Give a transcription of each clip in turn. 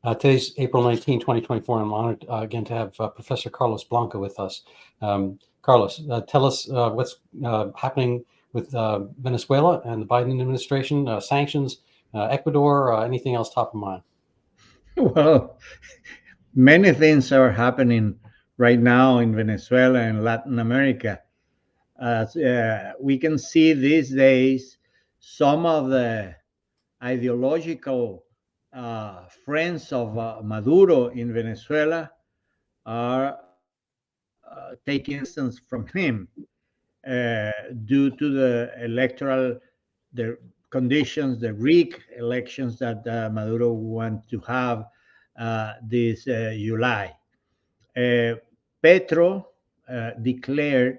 Today's April 19, 2024, and I'm honored again to have Professor Carlos Blanco with us. Carlos, tell us what's happening with Venezuela and the Biden administration, sanctions, Ecuador, anything else top of mind? Well, many things are happening right now in Venezuela and Latin America. As we can see these days, some of the ideological friends of Maduro in Venezuela are taking distance from him due to the electoral the conditions, the rigged elections that Maduro want to have this July. Petro declared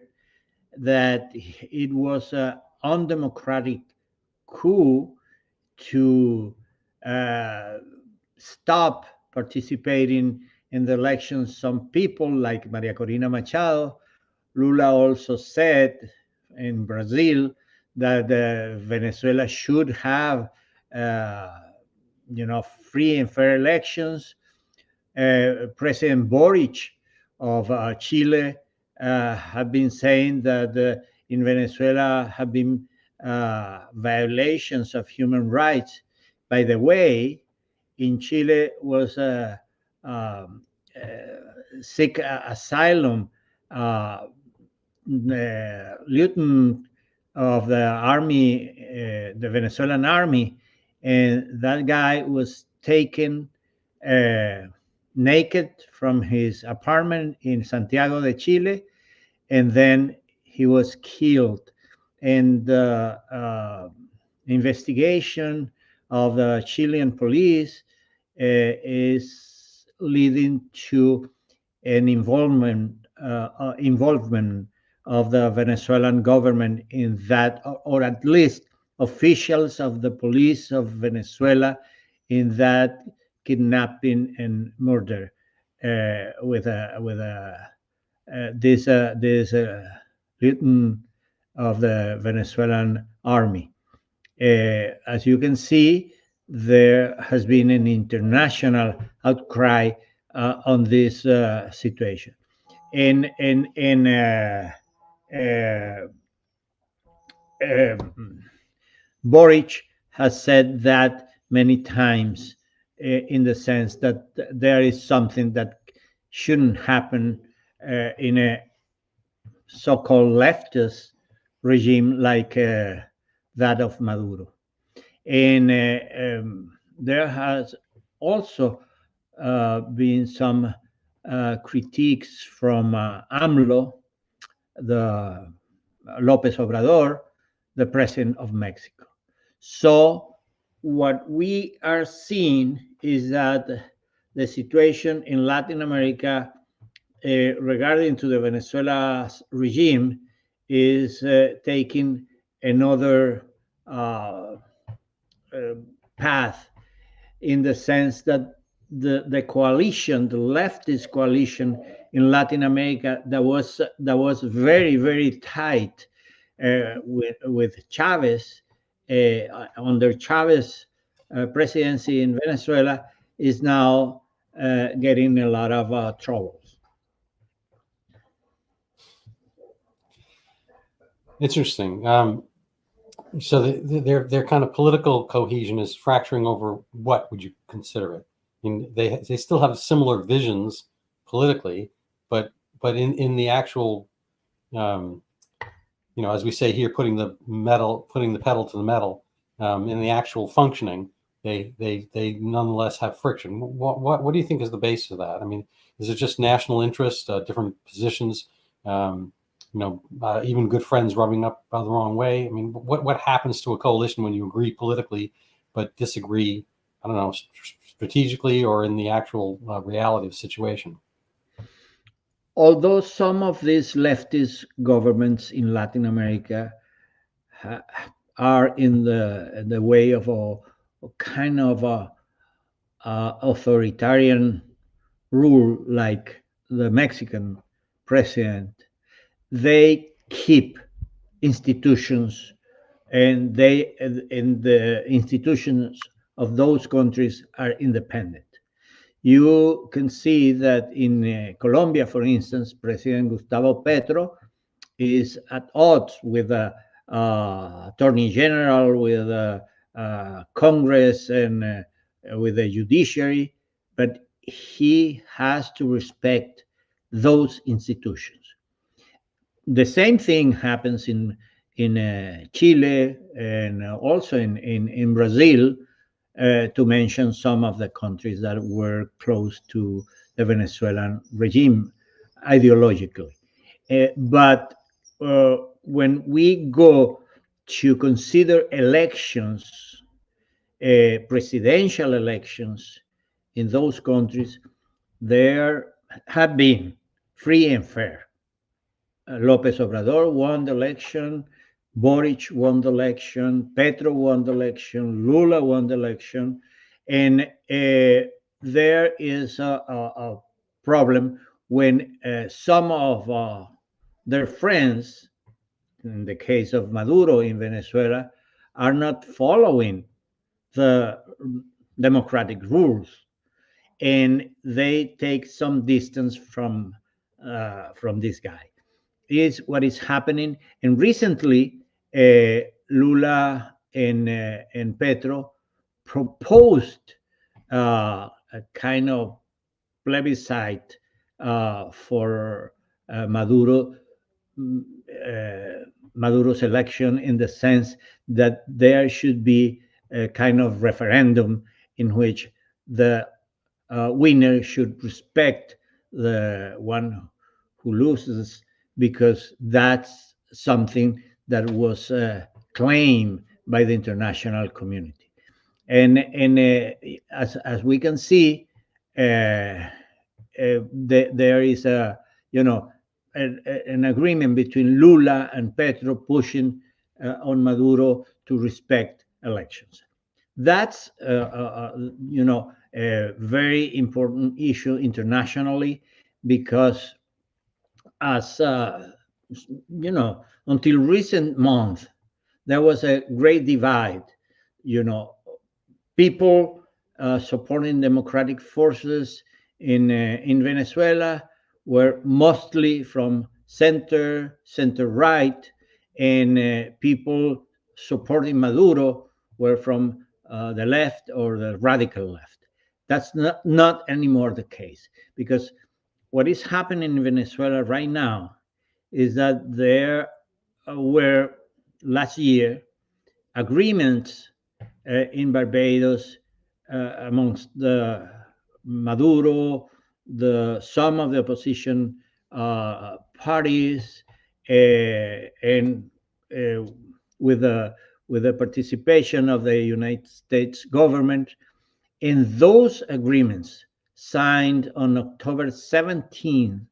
that it was an undemocratic coup to stop participating in the elections. Some people, like Maria Corina Machado, Lula also said in Brazil that Venezuela should have, free and fair elections. President Boric of Chile have been saying that in Venezuela have been violations of human rights. By the way, in Chile was seek asylum lieutenant of the army, the Venezuelan army, and that guy was taken naked from his apartment in Santiago de Chile, and then he was killed. And the investigation of the Chilean police is leading to an involvement of the Venezuelan government in that, or at least officials of the police of Venezuela in that kidnapping and murder with this lieutenant of the Venezuelan army. As you can see, there has been an international outcry on this situation. In Boric has said that many times in the sense that there is something that shouldn't happen in a so-called leftist regime like that of Maduro. And there has also been some critiques from AMLO, the López Obrador, the president of Mexico. So what we are seeing is that the situation in Latin America regarding to the Venezuela regime is taking another path, in the sense that the coalition, the leftist coalition in Latin America, that was very, very tight with Chavez under Chavez presidency in Venezuela, is now getting a lot of troubles. Interesting. So their kind of political cohesion is fracturing over what would you consider it? I mean, they still have similar visions politically, but in the actual, as we say here, putting the pedal to the metal, in the actual functioning, they nonetheless have friction. What do you think is the basis of that? I mean, is it just national interest, different positions? Even good friends rubbing up the wrong way. I mean, what happens to a coalition when you agree politically but disagree, I don't know, strategically or in the actual reality of the situation? Although some of these leftist governments in Latin America are in the way of a kind of a authoritarian rule, like the Mexican president, they keep institutions, and the institutions of those countries are independent. you can see that in Colombia, for instance, President Gustavo Petro is at odds with the Attorney General, with the Congress, and with the judiciary, but he has to respect those institutions. The same thing happens in Chile and also in Brazil, to mention some of the countries that were close to the Venezuelan regime ideologically. But when we go to consider elections, presidential elections in those countries, there have been free and fair. López Obrador won the election, Boric won the election, Petro won the election, Lula won the election, and there is a problem when some of their friends, in the case of Maduro in Venezuela, are not following the democratic rules, and they take some distance from this guy. Is what is happening. And recently, Lula and Petro proposed a kind of plebiscite for Maduro's election, in the sense that there should be a kind of referendum in which the winner should respect the one who loses, because that's something that was claimed by the international community. And as we can see, there is an agreement between Lula and Petro pushing on Maduro to respect elections. That's a very important issue internationally, because as until recent month, there was a great divide. People supporting democratic forces in Venezuela were mostly from center right, and people supporting Maduro were from the left or the radical left. That's not anymore the case, because what is happening in Venezuela right now is that there were last year agreements in Barbados amongst the Maduro, some of the opposition parties, and with the participation of the United States government. And those agreements, signed on October 17th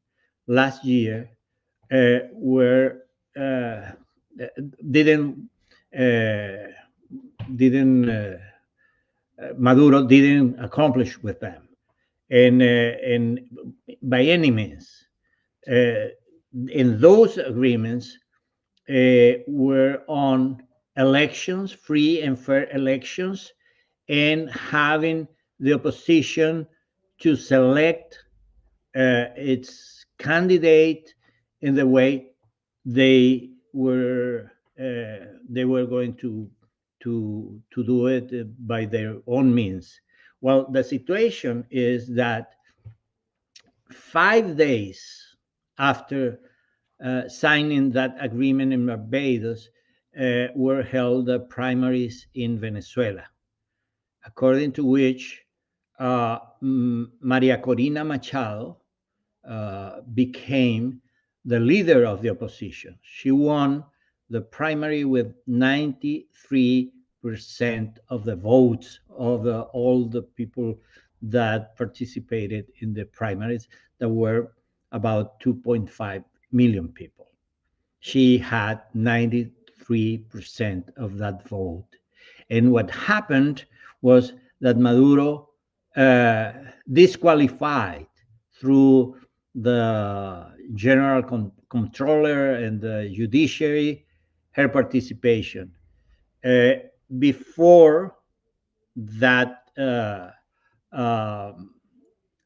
last year, were Maduro didn't accomplish with them, and by any means. And those agreements were on elections, free and fair elections, and having the opposition to select its candidate in the way they were going to do it by their own means. Well, the situation is that 5 days after signing that agreement in Barbados, were held primaries in Venezuela, according to which Maria Corina Machado became the leader of the opposition. She won the primary with 93% of the votes of all the people that participated in the primaries. There were about 2.5 million people. She had 93% of that vote. And what happened was that Maduro disqualified through the general controller and the judiciary her participation. Before that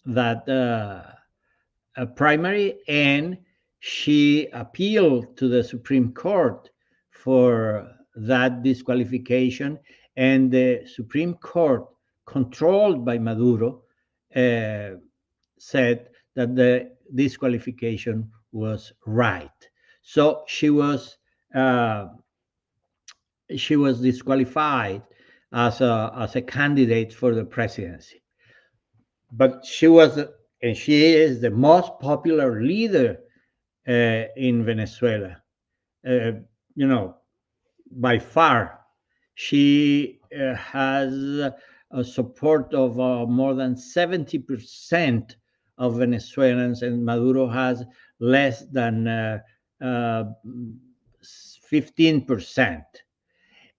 that primary, and she appealed to the Supreme Court for that disqualification, and the Supreme Court, controlled by Maduro, said that the disqualification was right. So uh, she was disqualified as a candidate for the presidency. But she was, and she is the most popular leader in Venezuela. Uh, you know, by far, she has a support of more than 70% of Venezuelans, and Maduro has less than 15%.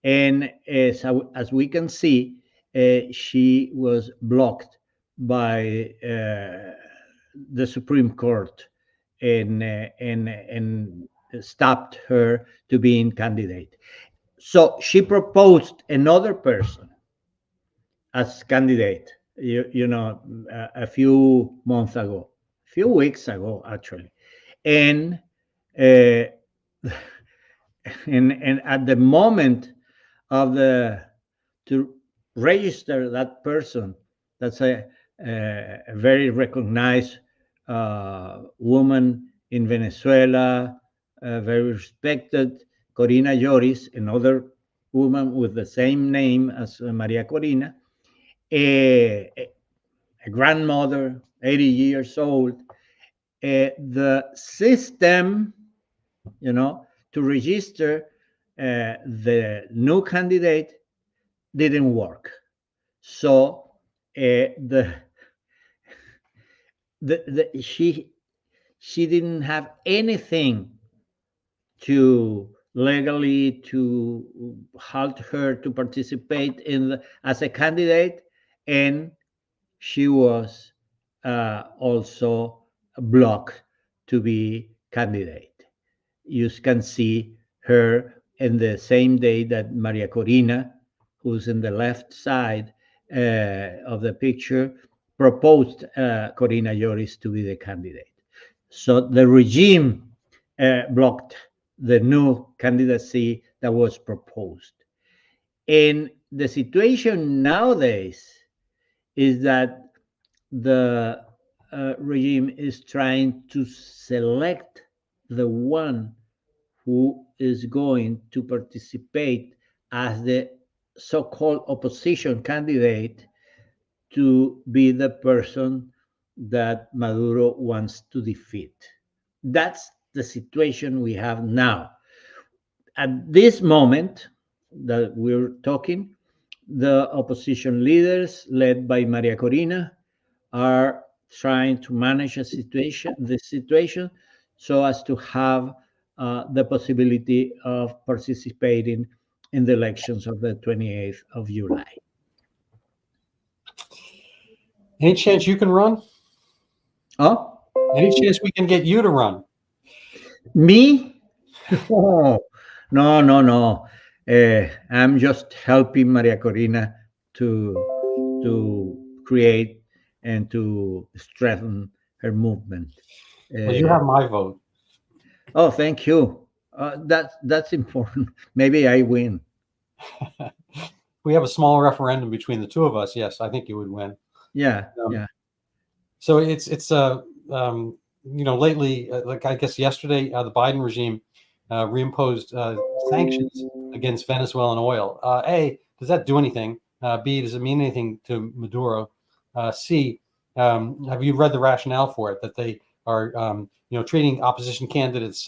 And as we can see, she was blocked by the Supreme Court, and stopped her to being candidate. So she proposed another person as candidate, a few months ago, a few weeks ago, actually. And uh, and at the moment of the to register that person, that's a very recognized woman in Venezuela, very respected, Corina Lloris, another woman with the same name as Maria Corina, a grandmother, 80 years old. The system, to register the new candidate didn't work. So the she didn't have anything to legally to halt her to participate as a candidate, and she was also blocked to be candidate. You can see her in the same day that Maria Corina, who's in the left side of the picture, proposed Corina Lloris to be the candidate. So the regime blocked the new candidacy that was proposed. And the situation nowadays is that the regime is trying to select the one who is going to participate as the so-called opposition candidate to be the person that Maduro wants to defeat. That's the situation we have now. At this moment that we're talking, the opposition leaders, led by Maria Corina, are trying to manage this situation, so as to have the possibility of participating in the elections of the 28th of July. Any chance you can run? Oh, Any chance we can get you to run? me? Oh, no. I'm just helping Maria Corina to create and to strengthen her movement. Well, you have my vote. Oh, thank you. That's important. Maybe I win. We have a small referendum between the two of us. Yes, I think you would win. Yeah. So it's lately, like I guess yesterday, the Biden regime reimposed sanctions against Venezuelan oil. A, does that do anything? B, does it mean anything to Maduro? C, have you read the rationale for it, that they are treating opposition candidates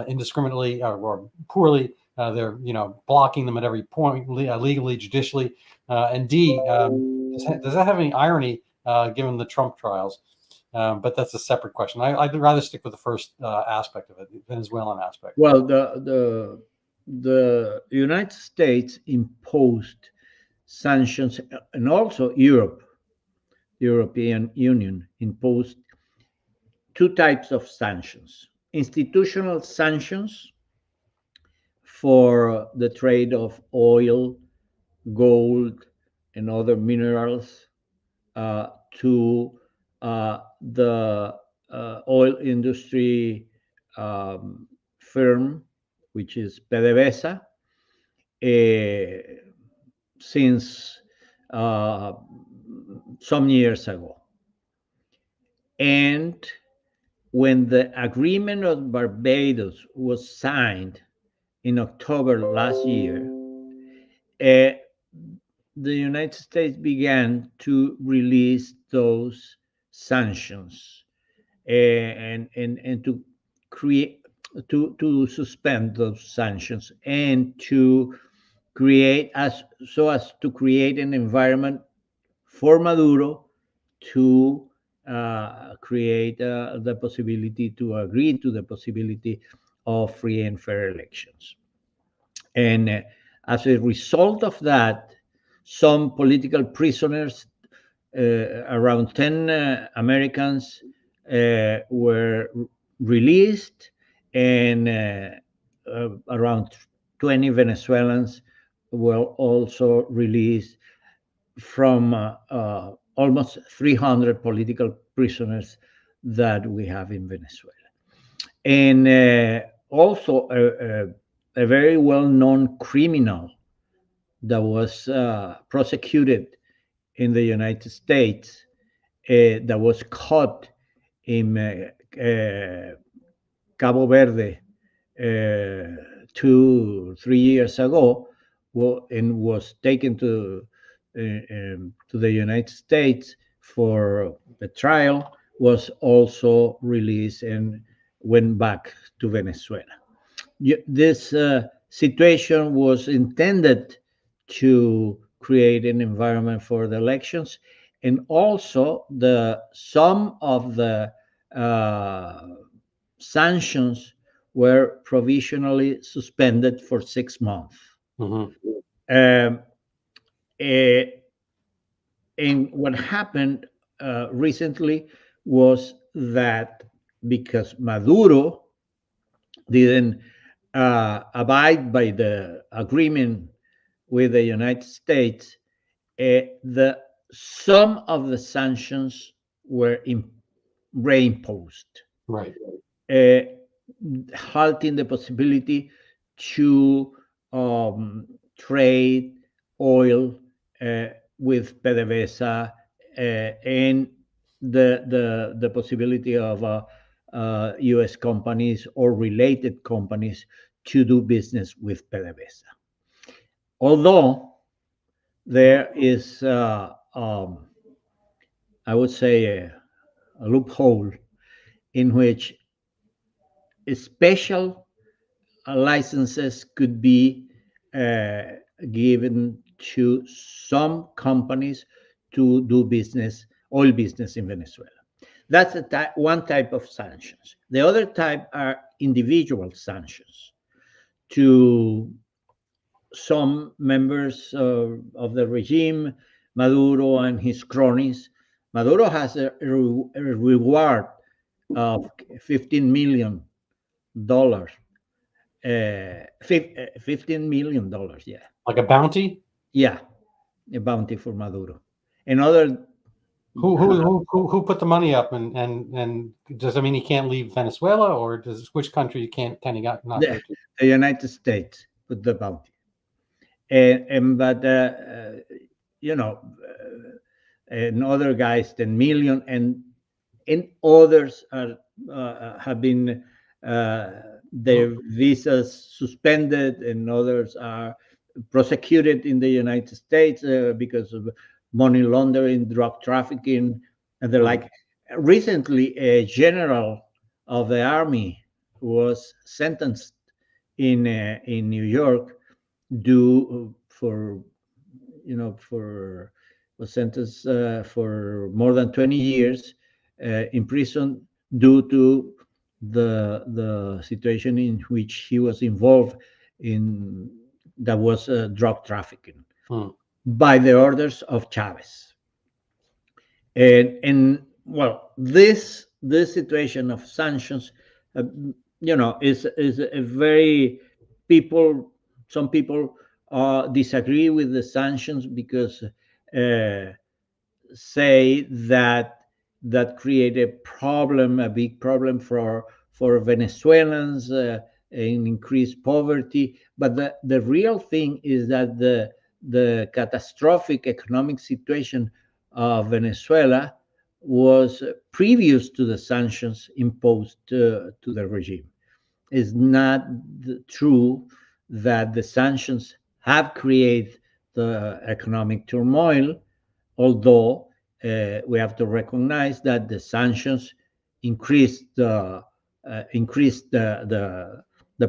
indiscriminately or poorly? They're blocking them at every point, legally, judicially. And D, does that have any irony given the Trump trials? But that's a separate question. I'd rather stick with the first aspect of it, the Venezuelan aspect. Well, the United States imposed sanctions, and also European Union imposed two types of sanctions: institutional sanctions for the trade of oil, gold, and other minerals to the oil industry firm, which is PDVSA, since some years ago. And when the agreement of Barbados was signed in October last year, the United States began to release those sanctions and to create to suspend those sanctions and to create as to create an environment for Maduro to create the possibility to agree to the possibility of free and fair elections. And as a result of that, some political prisoners, around 10 Americans, were released, and around 20 Venezuelans were also released from almost 300 political prisoners that we have in Venezuela. And also a very well-known criminal that was prosecuted in the United States, that was caught in Cabo Verde 2-3 years ago, and was taken to the United States for the trial, was also released and went back to Venezuela. This situation was intended to create an environment for the elections, and also some of the sanctions were provisionally suspended for 6 months. And what happened recently was that because Maduro didn't abide by the agreement with the United States, some of the sanctions were reimposed, right, halting the possibility to trade oil with PDVSA, and the possibility of U.S. companies or related companies to do business with PDVSA. Although there is, I would say, a loophole in which special licenses could be given to some companies to do business, oil business in Venezuela. That's one type of sanctions. The other type are individual sanctions to some members of the regime, Maduro and his cronies. Maduro has a reward of $15 million. $15 million, yeah. Like a bounty? Yeah, a bounty for Maduro. And other who put the money up, and does that mean he can't leave Venezuela, or which country can he not go to? The United States put the bounty. But and other guys 10 million, and others have been their visas suspended, and others are prosecuted in the United States because of money laundering, drug trafficking, and the like. Recently, a general of the army was sentenced in New York was sentenced for more than 20 years in prison due to the situation in which he was involved in, that was drug trafficking by the orders of Chavez. And well, this situation of sanctions, is a very some people disagree with the sanctions because say that that create a problem, a big problem for Venezuelans, and increased poverty. But the real thing is that the catastrophic economic situation of Venezuela was previous to the sanctions imposed to the regime. It's not true that the sanctions have created the economic turmoil, although we have to recognize that the sanctions increased the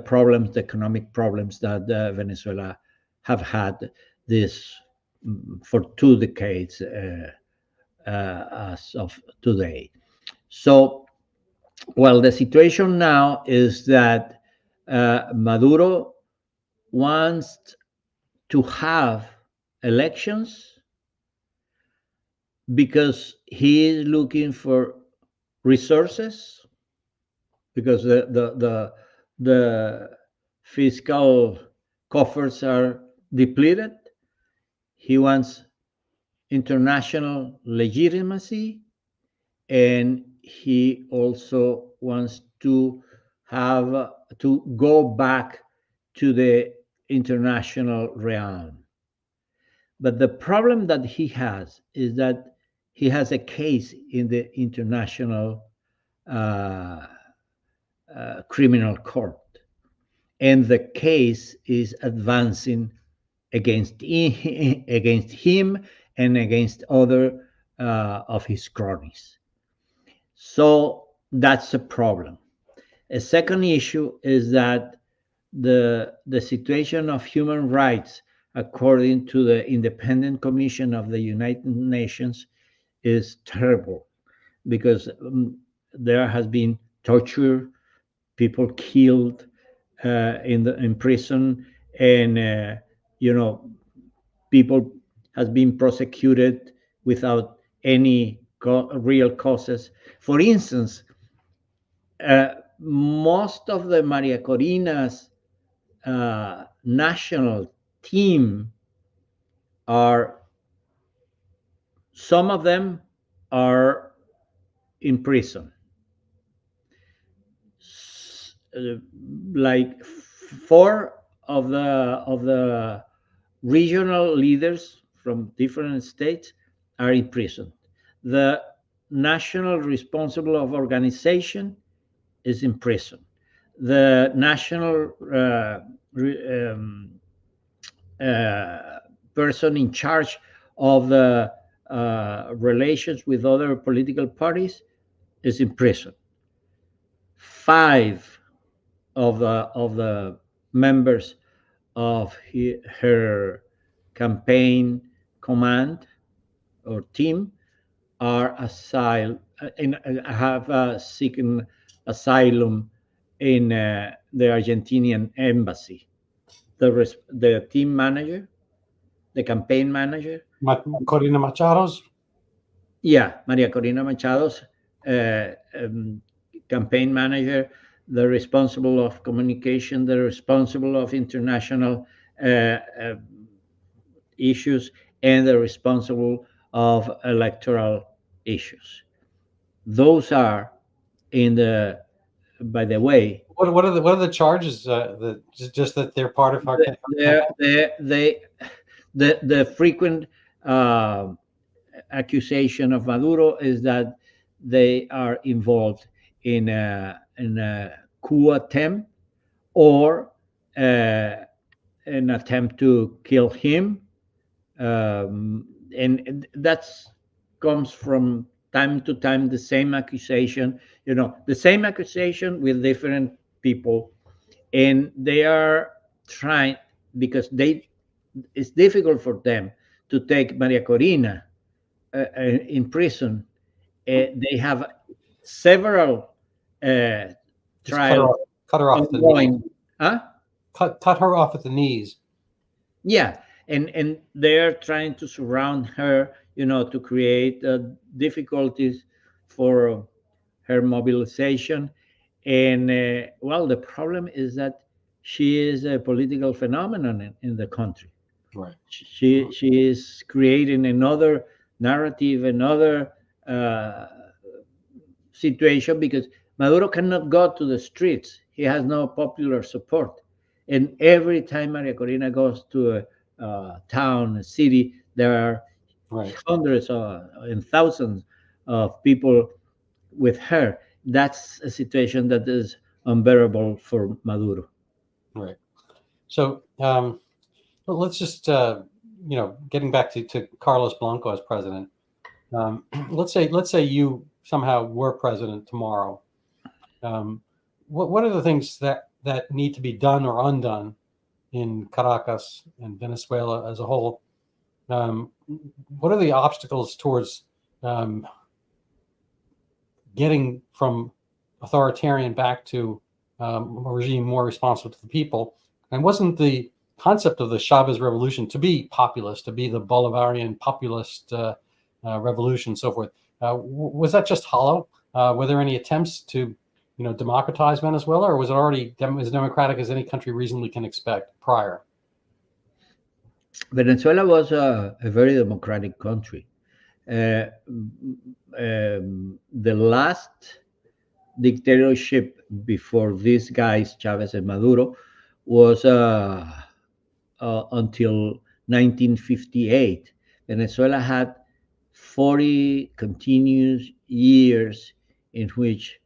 problems, the economic problems that Venezuela have had this for 2 decades as of today. So, well, the situation now is that Maduro wants to have elections because he is looking for resources, because the fiscal coffers are depleted. He wants international legitimacy, and he also wants to have to go back to the international realm. But the problem that he has is that he has a case in the international criminal court, and the case is advancing against him and against other of his cronies. So that's a problem. A second issue is that the situation of human rights, according to the Independent Commission of the United Nations, is terrible, because there has been torture, people killed in prison, and people has been prosecuted without any real causes. For instance, most of the Maria Corina's national team some of them are in prison. Like 4 of the regional leaders from different states are in prison. The national responsible of organization is in prison. The national person in charge of the relations with other political parties is in prison. 5 of the members of her campaign command or team are have seeking asylum in the Argentinian embassy. The team manager, the campaign manager, Corina Machado's? Yeah, Maria Corina Machado's campaign manager, the responsible of communication, the responsible of international issues, and the responsible of electoral issues. Those are by the way. What are the charges? Just that they're part of our. The frequent accusation of Maduro is that they are involved in a coup attempt, or an attempt to kill him, and that comes from time to time, the same accusation, the same accusation with different people, and they are trying, because it's difficult for them to take Maria Corina in prison. They have several trials. Cut her off ongoing. Cut her off at the knees. Yeah, and they're trying to surround her, to create difficulties for her mobilization. And well, the problem is that she is a political phenomenon in the country. Right. She is creating another narrative, another situation because Maduro cannot go to the streets. He has no popular support. And every time Maria Corina goes to a town, a city, there are Right. hundreds and thousands of people with her. That's a situation that is unbearable for Maduro. Right. So well, let's just getting back to Carlos Blanco as president. Let's say you somehow were president tomorrow. What are the things that need to be done or undone in Caracas and Venezuela as a whole? What are the obstacles towards getting from authoritarian back to a regime more responsive to the people? And wasn't the concept of the Chavez revolution to be populist, to be the Bolivarian populist revolution, and so forth? Was that just hollow? Were there any attempts to, democratize Venezuela, or was it already as democratic as any country reasonably can expect prior? Venezuela was a very democratic country. The last dictatorship before these guys, Chavez and Maduro, was until 1958. Venezuela had 40 continuous years in which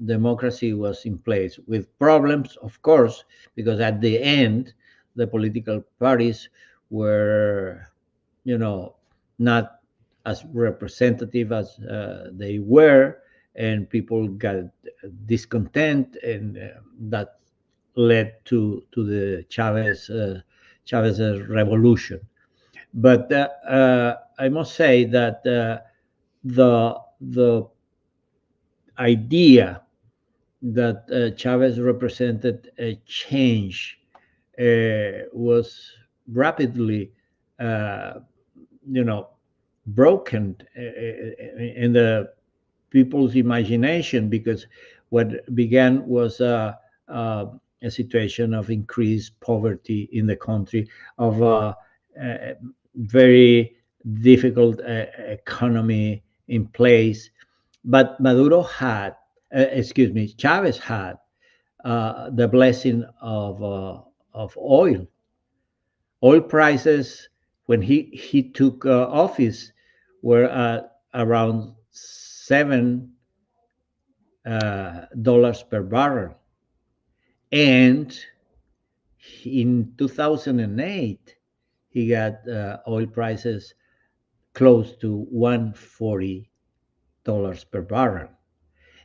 democracy was in place, with problems, of course, because at the end, the political parties were, not as representative as they were, and people got discontent, and that led to the Chavez revolution. But I must say that the idea that Chavez represented a change was rapidly, broken in the people's imagination, because what began was a situation of increased poverty in the country, of a very difficult economy in place. But Chavez had the blessing of oil. Oil prices, when he took office, were at around $7 per barrel, and in 2008 he got oil prices close to $140 per barrel,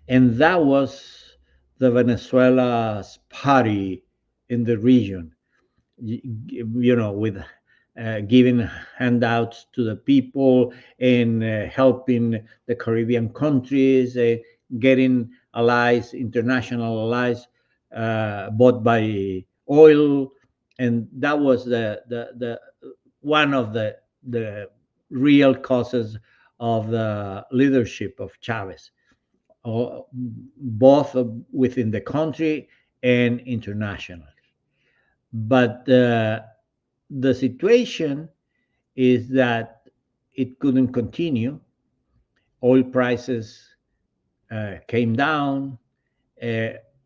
and that was the Venezuela's party in the region, with giving handouts to the people, and helping the Caribbean countries, getting allies, international allies, bought by oil, and that was the one of the real causes of the leadership of Chavez, both within the country and internationally. But the situation is that it couldn't continue. Oil prices came down.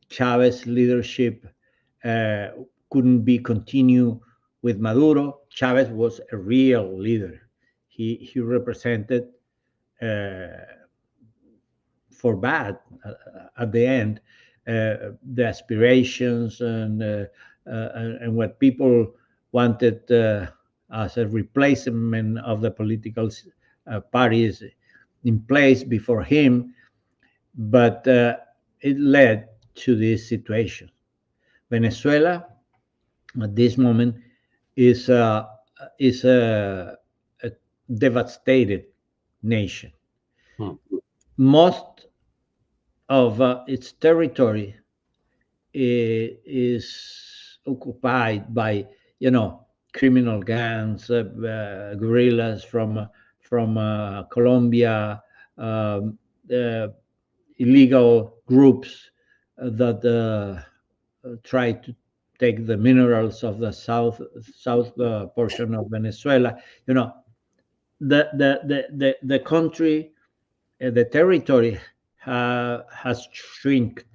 Chavez leadership couldn't be continued with Maduro. Chavez was a real leader. He represented, for bad at the end, the aspirations and what people wanted as a replacement of the political parties in place before him. But it led to this situation. Venezuela at this moment is a devastated nation. Most of its territory is occupied by criminal gangs, guerrillas from Colombia, illegal groups that try to take the minerals of the south portion of Venezuela. The country, the territory has shrunk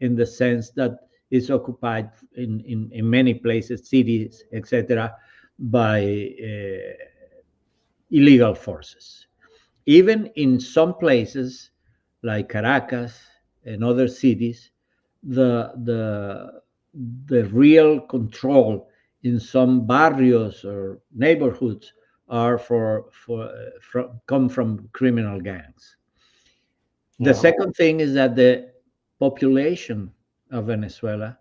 in the sense that it's occupied in many places, cities, etc., by illegal forces. Even in some places like Caracas and other cities, the real control in some barrios or neighborhoods are come from criminal gangs. The second thing is that the population of Venezuela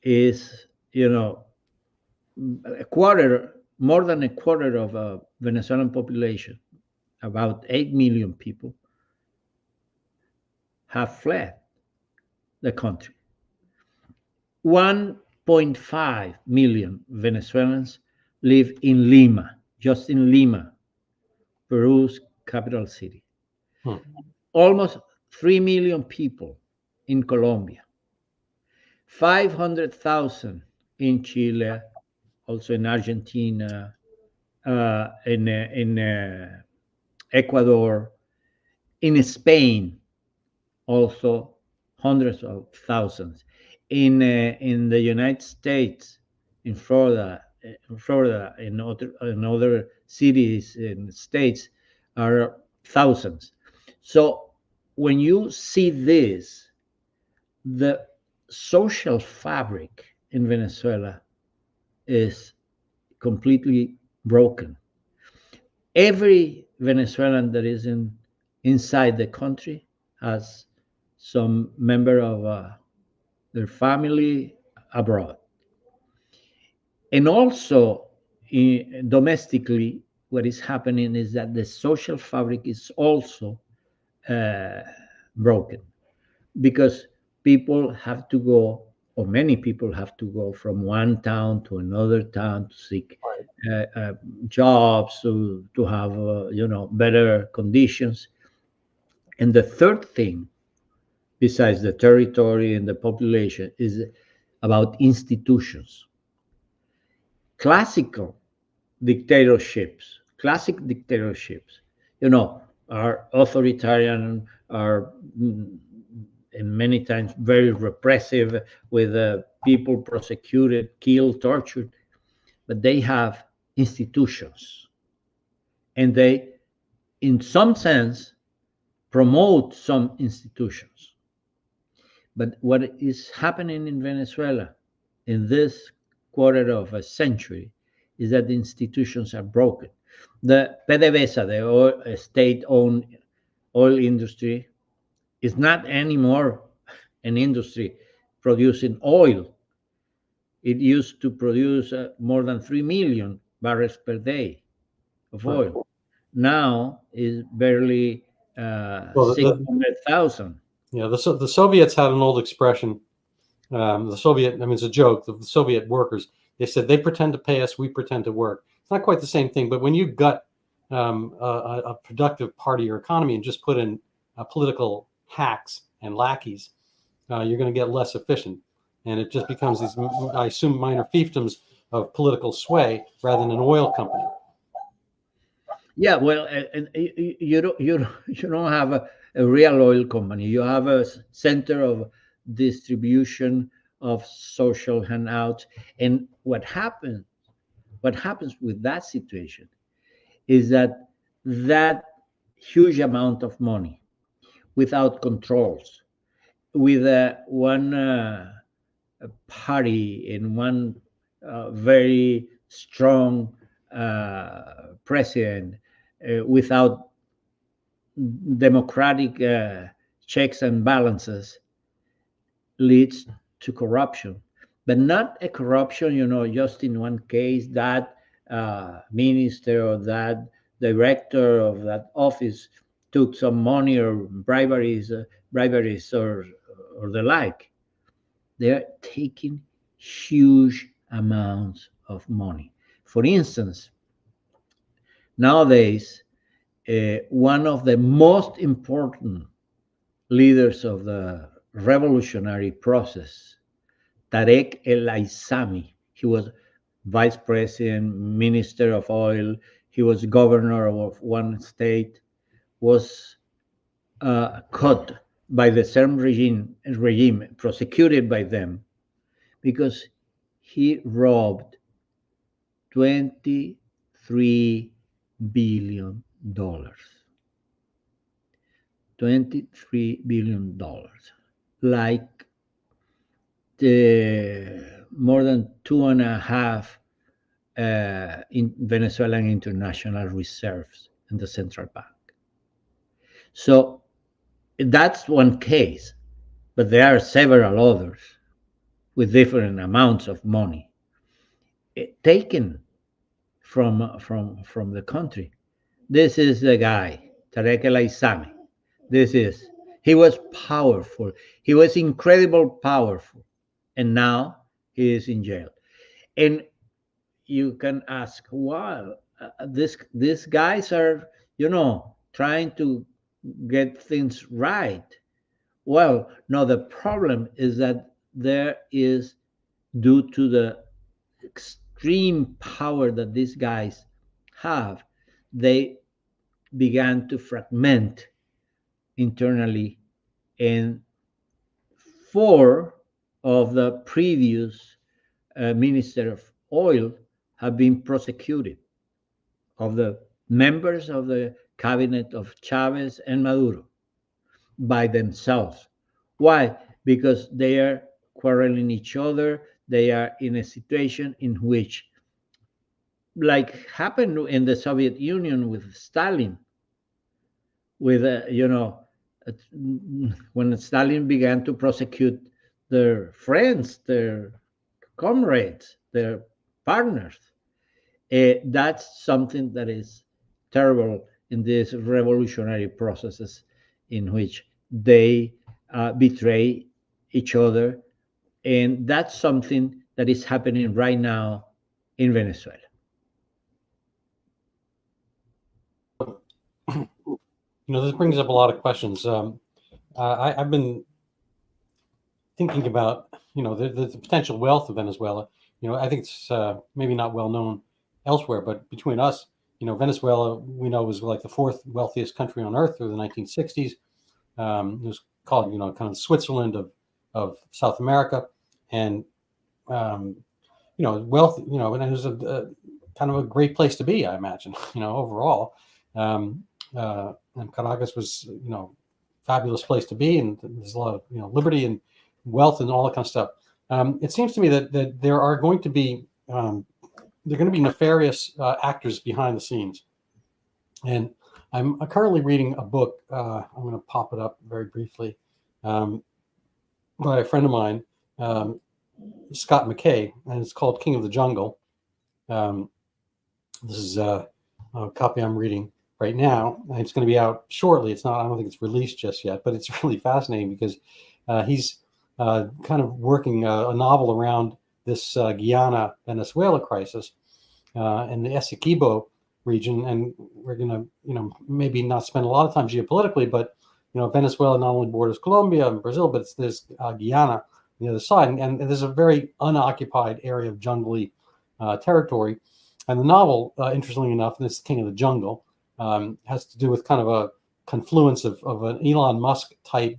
is, a quarter, more than a quarter of a Venezuelan population, about 8 million people, have fled the country. 1.5 million Venezuelans live in Lima, just in Lima, Peru's capital city. Almost 3 million people in Colombia, 500,000 in Chile, also in Argentina, in Ecuador, in Spain, also hundreds of thousands. In the United States, in Florida, in other cities and states are thousands. So when you see this, the social fabric in Venezuela is completely broken. Every Venezuelan that is inside the country has some member of their family abroad. And also, domestically, what is happening is that the social fabric is also broken, because people have to go, or many people have to go from one town to another town to seek jobs, to have better conditions. And the third thing, besides the territory and the population, is about institutions. Classic dictatorships, are authoritarian, are and many times very repressive, with people prosecuted, killed, tortured, but they have institutions, and they, in some sense, promote some institutions. But what is happening in Venezuela in this quarter of a century is that the institutions are broken. The PDVSA, the state-owned oil industry, is not anymore an industry producing oil. It used to produce more than 3 million barrels per day of oil. Now is barely 600,000. Yeah, the Soviets had an old expression. It's a joke. The Soviet workers, they said, they pretend to pay us, we pretend to work. It's not quite the same thing, but when you gut a productive part of your economy and just put in political hacks and lackeys, you're going to get less efficient. And it just becomes these, I assume, minor fiefdoms of political sway rather than an oil company. Yeah, well, and you don't have a real oil company. You have a center of distribution of social handouts. And what happens with that situation is that huge amount of money, without controls, with one party and one very strong president, without democratic checks and balances, leads to corruption. But not a corruption, just in one case, that minister or that director of that office took some money or briberies or the like. They're taking huge amounts of money. For instance, nowadays, one of the most important leaders of the revolutionary process, Tarek El-Aissami, he was vice president, minister of oil, he was governor of one state, was caught by the same regime, prosecuted by them, because he robbed $23 billion. $23 billion. Like more than 2.5 in Venezuelan international reserves in the central bank. So that's one case, but there are several others with different amounts of money taken from the country. This is the guy, Tarek El Aissami. He was powerful. He was incredible powerful, and now he is in jail. And you can ask, well, these guys are, trying to get things right. Well, no, the problem is that there is, due to the extreme power that these guys have, they began to fragment internally, and 4 of the previous minister of oil have been prosecuted, of the members of the cabinet of Chavez and Maduro, by themselves. Why? Because they are quarreling each other. They are in a situation in which, like happened in the Soviet Union with Stalin, with when Stalin began to prosecute their friends, their comrades, their partners. That's something that is terrible in these revolutionary processes, in which they betray each other. And that's something that is happening right now in Venezuela. This brings up a lot of questions. I've been thinking about, the potential wealth of Venezuela. I think it's maybe not well known elsewhere, but between us, Venezuela, we know, was like the 4th wealthiest country on earth through the 1960s. It was called, kind of the Switzerland of South America. And, wealth, and it was a kind of a great place to be, I imagine, overall. And Caracas was, fabulous place to be, and there's a lot of, liberty and wealth and all that kind of stuff. It seems to me that there are going to be nefarious actors behind the scenes. And I'm currently reading a book. I'm going to pop it up very briefly, by a friend of mine, Scott McKay, and it's called King of the Jungle. This is a copy I'm reading right now. It's going to be out shortly. I don't think it's released just yet, but it's really fascinating because he's kind of working a novel around this Guyana Venezuela crisis in the Essequibo region. And we're going to, maybe not spend a lot of time geopolitically, but, Venezuela not only borders Colombia and Brazil, but there's Guyana on the other side. And there's a very unoccupied area of jungly territory. And the novel, interestingly enough, this King of the Jungle, has to do with kind of a confluence of an Elon Musk type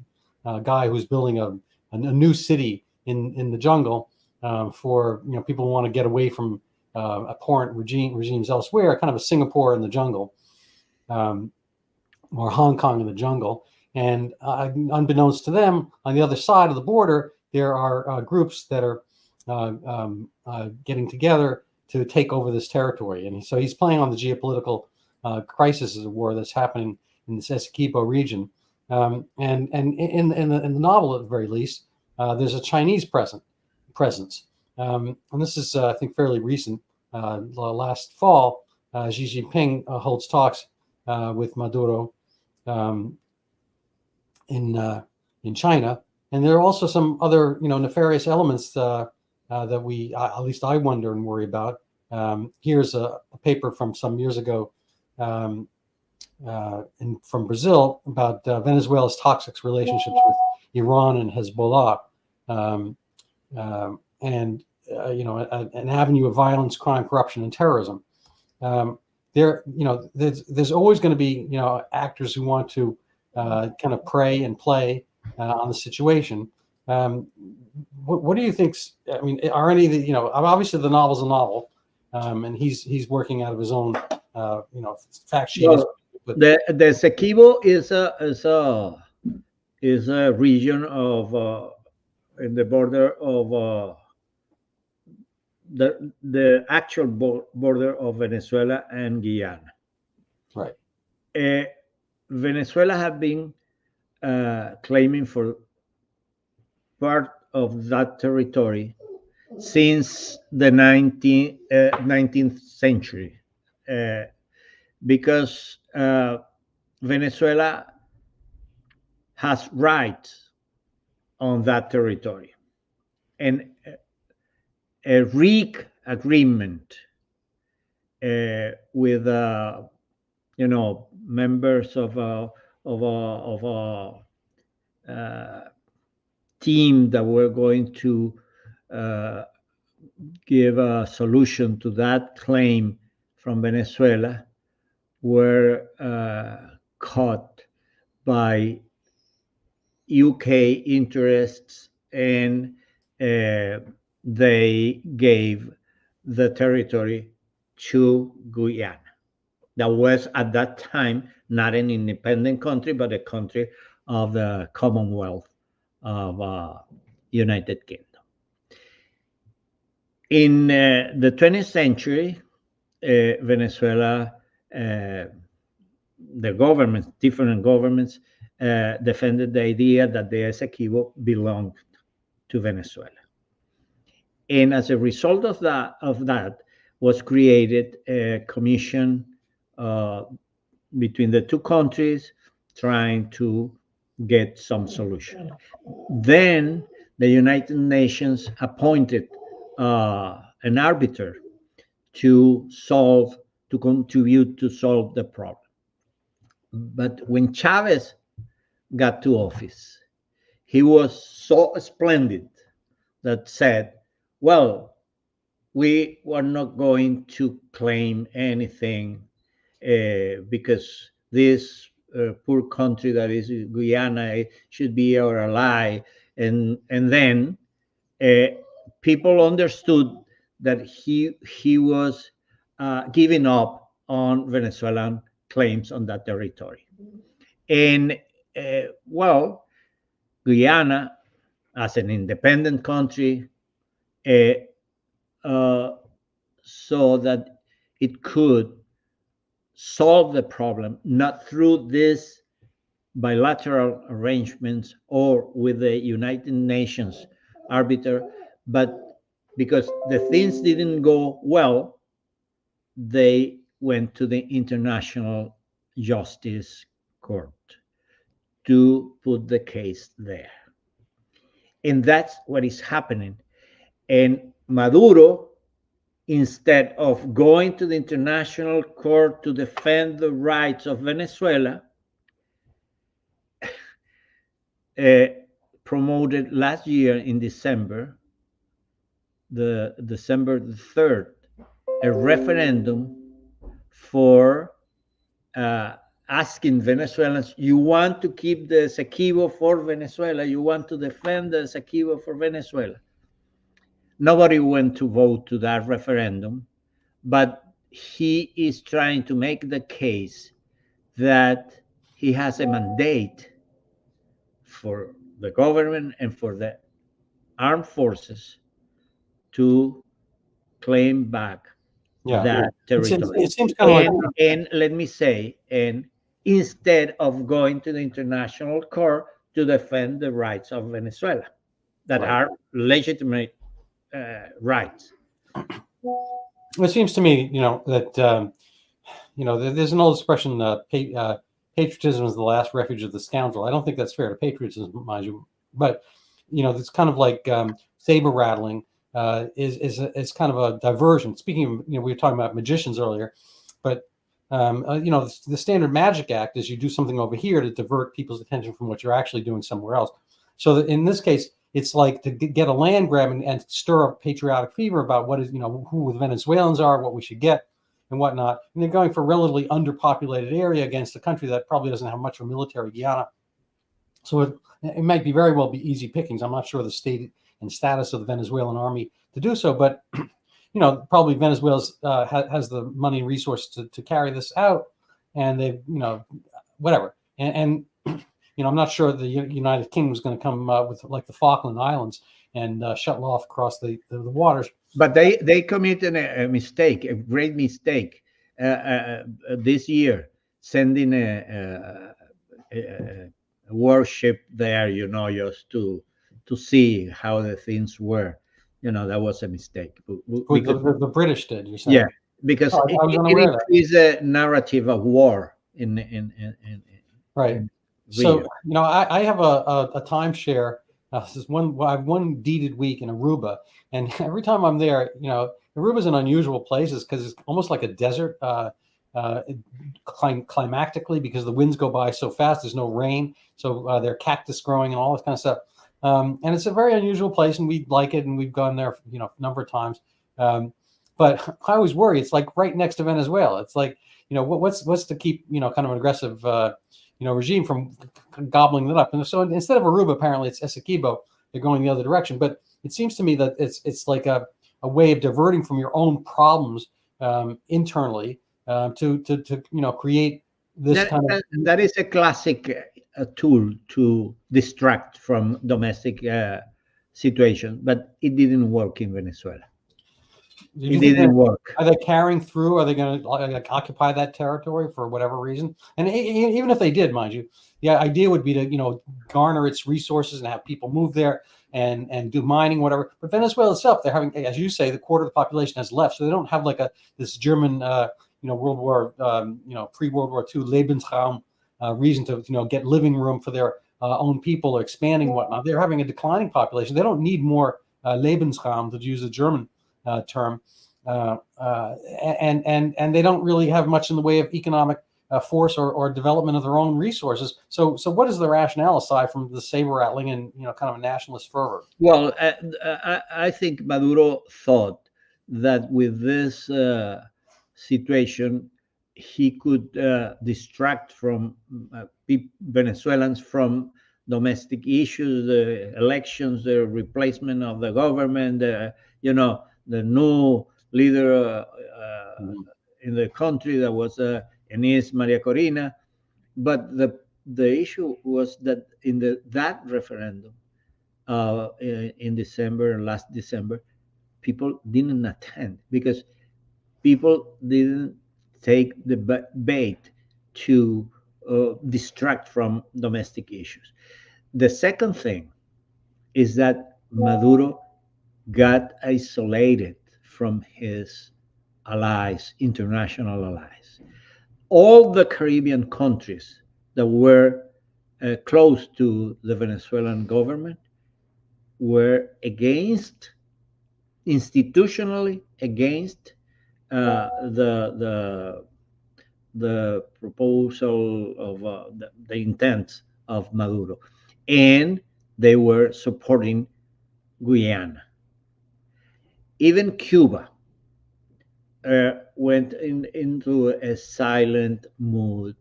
guy who's building a new city in the jungle for people who want to get away from abhorrent regimes elsewhere, kind of a Singapore in the jungle, or Hong Kong in the jungle. And unbeknownst to them, on the other side of the border, there are groups that are getting together to take over this territory. And so he's playing on the geopolitical crisis of war that's happening in this Essequibo region. And in the novel, at the very least, there's a Chinese presence. And this is, I think, fairly recent. Last fall, Xi Jinping holds talks with Maduro in China. And there are also some other, nefarious elements that we, at least I wonder and worry about. Here's a paper from some years ago from Brazil about Venezuela's toxic relationships with Iran and Hezbollah, and an avenue of violence, crime, corruption, and terrorism. There's always going to be actors who want to kind of prey and play on the situation. What do you think? I mean, are any of the, obviously the novel's a novel, and he's working out of his own, fact sheet. Well, the Essequibo is a region of in the border of the actual border of Venezuela and Guyana. Right. Venezuela have been claiming for part of that territory since the 19th century, because Venezuela has rights on that territory, and a RIC agreement with members of a team that were going to give a solution to that claim from Venezuela were caught by UK interests, and they gave the territory to Guyana. That was at that time not an independent country, but a country of the Commonwealth of United Kingdom. In the 20th century, Venezuela, the governments, different governments, defended the idea that the Essequibo belonged to Venezuela. And as a result of that was created a commission between the two countries trying to get some solution. Then the United Nations appointed an arbiter to contribute to solve the problem. But when Chavez got to office, he was so splendid that said, well, we were not going to claim anything because this poor country that is Guyana should be our ally. And then people understood that he was giving up on Venezuelan claims on that territory. And Guyana, as an independent country, so that it could solve the problem, not through this bilateral arrangements or with the United Nations arbiter, but because the things didn't go well, they went to the International Justice Court to put the case there. And that's what is happening. And Maduro, instead of going to the International Court to defend the rights of Venezuela, promoted last year in December, December 3rd, a referendum for asking Venezuelans, you want to keep the Essequibo for Venezuela, you want to defend the Essequibo for Venezuela. Nobody went to vote to that referendum, but he is trying to make the case that he has a mandate for the government and for the armed forces to claim back that territory. It seems kind of and let me say, and instead of going to the International Court to defend the rights of Venezuela that are legitimate rights. It seems to me, that there's an old expression, patriotism is the last refuge of the scoundrel. I don't think that's fair to patriotism, mind you, but it's kind of like saber rattling is kind of a diversion. Speaking of, we were talking about magicians earlier, but the standard magic act is you do something over here to divert people's attention from what you're actually doing somewhere else. So that in this case, it's like to get a land grab and stir up patriotic fever about what is, who the Venezuelans are, what we should get. and whatnot. And they're going for a relatively underpopulated area against a country that probably doesn't have much of a military, Guyana. So it might be very well be easy pickings. I'm not sure the state and status of the Venezuelan army to do so, but probably Venezuela has the money and resources to carry this out, and they, whatever. And I'm not sure the United Kingdom is going to come with like the Falkland Islands and shuttle off across the waters. But they committed a mistake, a great mistake this year, sending a warship there, just to see how the things were. That was a mistake. Because the British did, you're saying? Yeah, because it is a narrative of war in right. So I have a timeshare. I have one deeded week in Aruba, and every time I'm there, Aruba's an unusual place because it's almost like a desert. Climactically, because the winds go by so fast, there's no rain, so there are cactus growing and all this kind of stuff. And it's a very unusual place, and we like it, and we've gone there, a number of times. But I always worry, it's like right next to Venezuela. It's like, what's to keep, kind of an aggressive, regime from gobbling it up. And so instead of Aruba, apparently it's Essequibo. They're going the other direction. But it seems to me that it's like a way of diverting from your own problems internally to create this that is a classic tool to distract from domestic situation, but it didn't work in Venezuela. It didn't work. Are they carrying through? Are they going to occupy that territory for whatever reason? And even if they did, mind you, the idea would be to garner its resources and have people move there and do mining, whatever. But Venezuela itself, they're having, as you say, the quarter of the population has left, so they don't have like this German World War pre-World War II Lebensraum reason to get living room for their own people, or expanding whatnot. They're having a declining population. They don't need more Lebensraum, to use a German term, and they don't really have much in the way of economic force or development of their own resources. So what is the rationale aside from the saber rattling and kind of a nationalist fervor? Well, I think Maduro thought that with this situation he could distract from Venezuelans from domestic issues, the elections, the replacement of the government, the new leader in the country that was Enis Maria Corina. But the issue was that in that referendum in last December, people didn't attend because people didn't take the bait to distract from domestic issues. The second thing is that Maduro got isolated from his allies, international allies. All the Caribbean countries that were close to the Venezuelan government were institutionally against the proposal of the intent of Maduro, and they were supporting Guyana. Even Cuba went into a silent mood,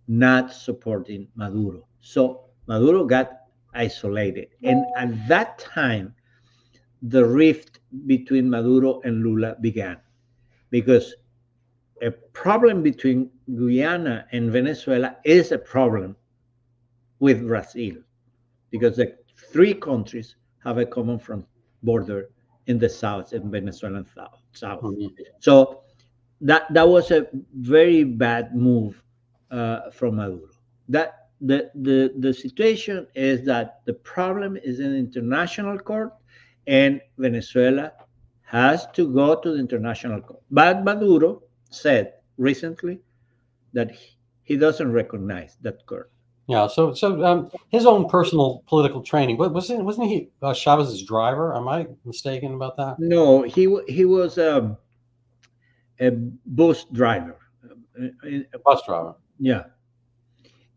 not supporting Maduro. So Maduro got isolated, and at that time, the rift between Maduro and Lula began, because a problem between Guyana and Venezuela is a problem with Brazil, because the three countries have a common front border in the south and Venezuelan south. Mm-hmm. So that was a very bad move from Maduro. That the situation is that the problem is in international court, and Venezuela has to go to the international court. But Maduro said recently that he doesn't recognize that court. Yeah, so his own personal political training, wasn't he Chavez's driver? Am I mistaken about that? No, he was a bus driver. A bus driver. Yeah,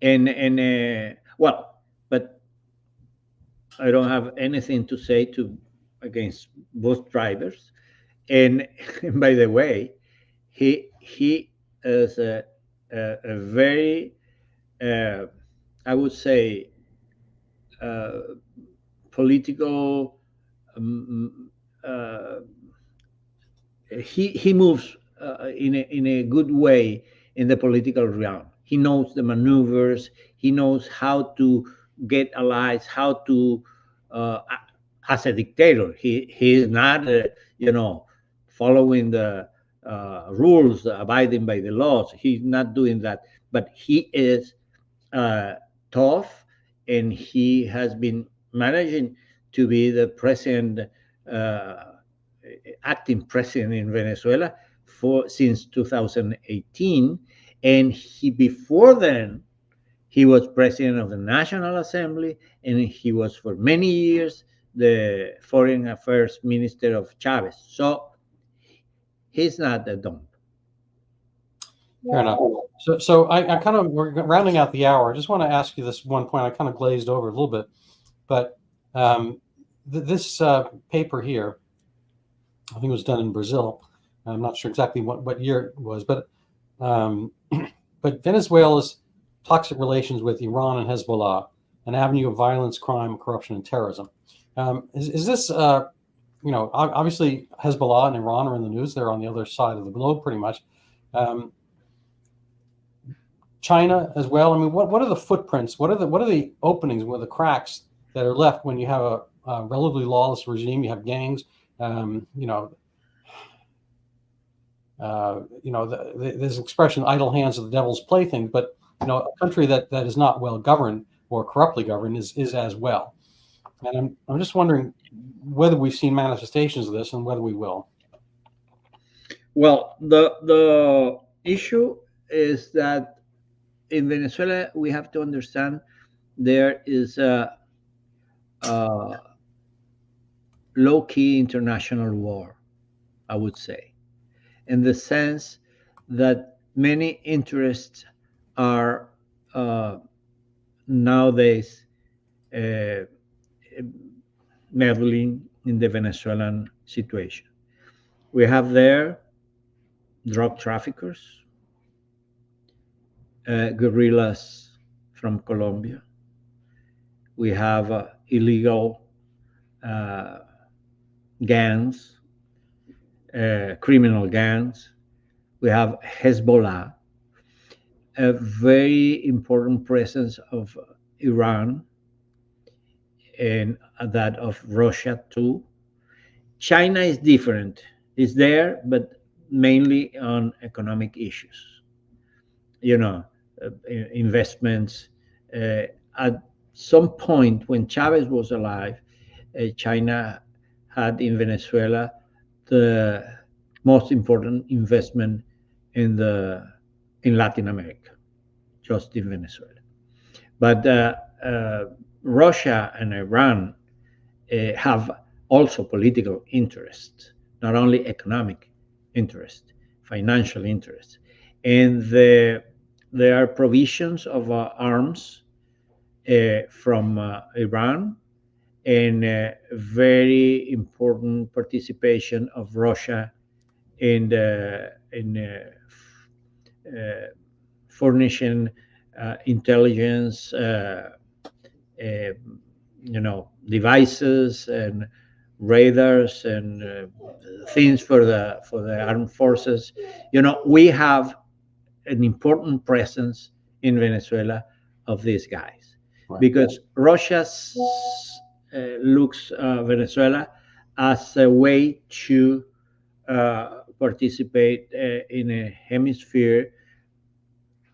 and well, but I don't have anything to say against bus drivers. And by the way, he is a very, I would say, political. Um, uh, he moves in a good way in the political realm. He knows the maneuvers. He knows how to get allies. How to, as a dictator, he is not, following the rules, abiding by the laws. He's not doing that, but he is uh, tough, and he has been managing to be the president, uh, acting president in Venezuela for since 2018, and he before then he was president of the National Assembly, and he was for many years the foreign affairs minister of Chavez. So he's not a dump. Fair enough. So I kind of, we're rounding out the hour. I just want to ask you this one point. I kind of glazed over a little bit, but this paper here, I think it was done in Brazil. I'm not sure exactly what year it was, but Venezuela's toxic relations with Iran and Hezbollah, an avenue of violence, crime, corruption, and terrorism. Is this, obviously Hezbollah and Iran are in the news. They're on the other side of the globe pretty much. China as well. I mean, what are the footprints? What are the openings? What are the cracks that are left when you have a relatively lawless regime? You have gangs. There's an expression, idle hands are the devil's plaything, but a country that is not well governed or corruptly governed is as well. And I'm just wondering whether we've seen manifestations of this and whether we will. Well, the issue is that in Venezuela we have to understand there is a low-key international war, I would say, in the sense that many interests are nowadays meddling in the Venezuelan situation. We have there drug traffickers, guerrillas from Colombia. We have illegal gangs, criminal gangs. We have Hezbollah, a very important presence of Iran, and that of Russia too. China is different. It's there, but mainly on economic issues. Investments. At some point when Chavez was alive, China had in Venezuela the most important investment in Latin America, just in Venezuela. But Russia and Iran have also political interest, not only economic interest, financial interest, and there are provisions of arms from Iran, and very important participation of Russia in furnishing intelligence, devices and radars and things for the armed forces. We have an important presence in Venezuela of these guys, right? Because Russia looks Venezuela as a way to participate in a hemisphere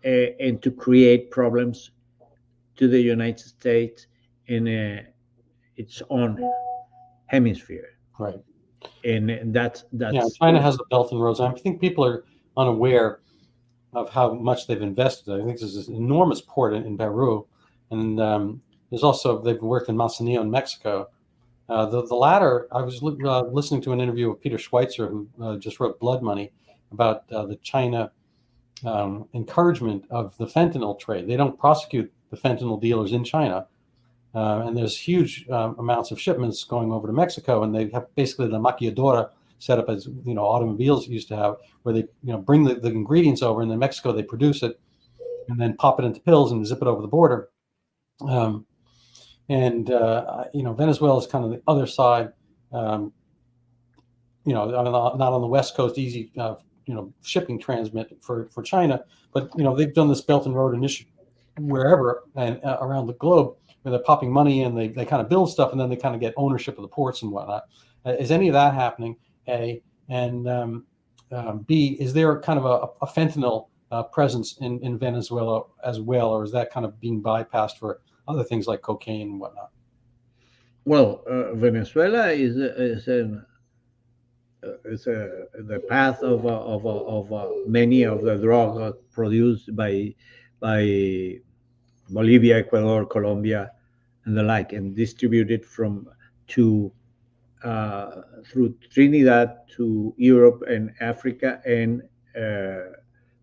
and to create problems to the United States in its own hemisphere. Right. And that's China has the Belt and Road. I think people are unaware of how much they've invested. I think there's this enormous port in Peru, and there's also, they've worked in Manzanillo in Mexico. The latter, I was listening to an interview with Peter Schweitzer, who just wrote Blood Money, about the China encouragement of the fentanyl trade. They don't prosecute the fentanyl dealers in China, and there's huge amounts of shipments going over to Mexico, and they have basically the maquiladora set up as automobiles used to have, where they bring the ingredients over, and in Mexico they produce it and then pop it into pills and zip it over the border. Venezuela is kind of the other side. Not on the West Coast, easy shipping transmit for China, but they've done this Belt and Road Initiative wherever and around the globe, where they're popping money in, they kind of build stuff, and then they kind of get ownership of the ports and whatnot. Is any of that happening? A, and B, is there kind of a fentanyl presence in Venezuela as well, or is that kind of being bypassed for other things like cocaine and whatnot? Well, Venezuela is the path of many of the drugs produced by Bolivia, Ecuador, Colombia, and the like, and distributed through Trinidad to Europe and Africa, and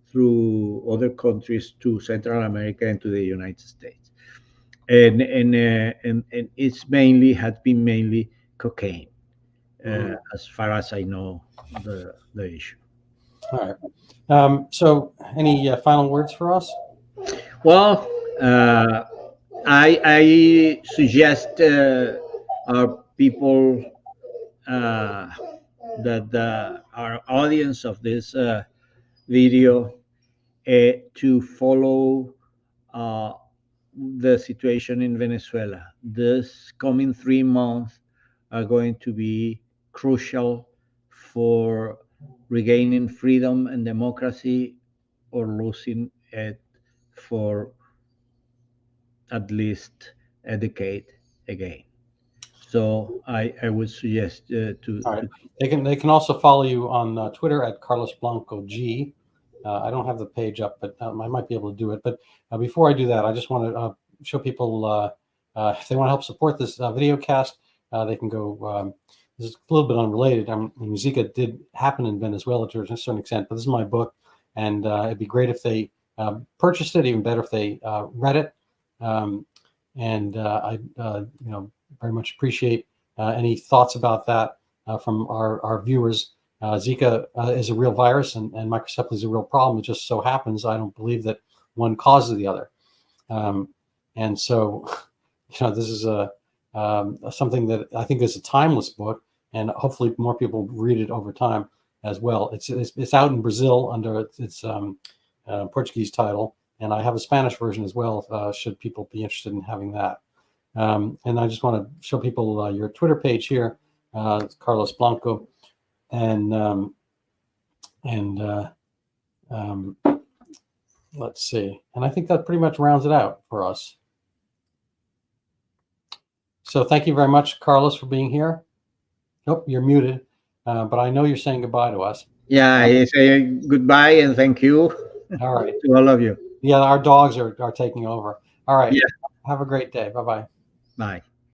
through other countries to Central America and to the United States. And it's had been mainly cocaine, as far as I know the issue. All right. So, any final words for us? Well, I suggest our people that our audience of this video to follow the situation in Venezuela. This coming 3 months are going to be crucial for regaining freedom and democracy, or losing it for at least a decade again. So I would suggest All right. They can also follow you on Twitter at Carlos Blanco G. I don't have the page up, but I might be able to do it. But before I do that, I just want to show people if they want to help support this video cast, they can go. This is a little bit unrelated. Zika did happen in Venezuela to a certain extent, but this is my book, and it'd be great if they purchased it. Even better if they read it. I very much appreciate any thoughts about that from our viewers. Zika is a real virus, and microcephaly is a real problem. It just so happens I don't believe that one causes the other, and so this is something that I think is a timeless book, and hopefully more people read it over time as well. It's out in Brazil under its Portuguese title, and I have a Spanish version as well. Should people be interested in having that, and I just want to show people your Twitter page here, Carlos Blanco. And let's see. And I think that pretty much rounds it out for us. So thank you very much, Carlos, for being here. Nope, you're muted, but I know you're saying goodbye to us. Yeah, I say goodbye and thank you. All right. To all of you. Yeah, our dogs are taking over. All right. Yeah. Have a great day. Bye-bye. Bye.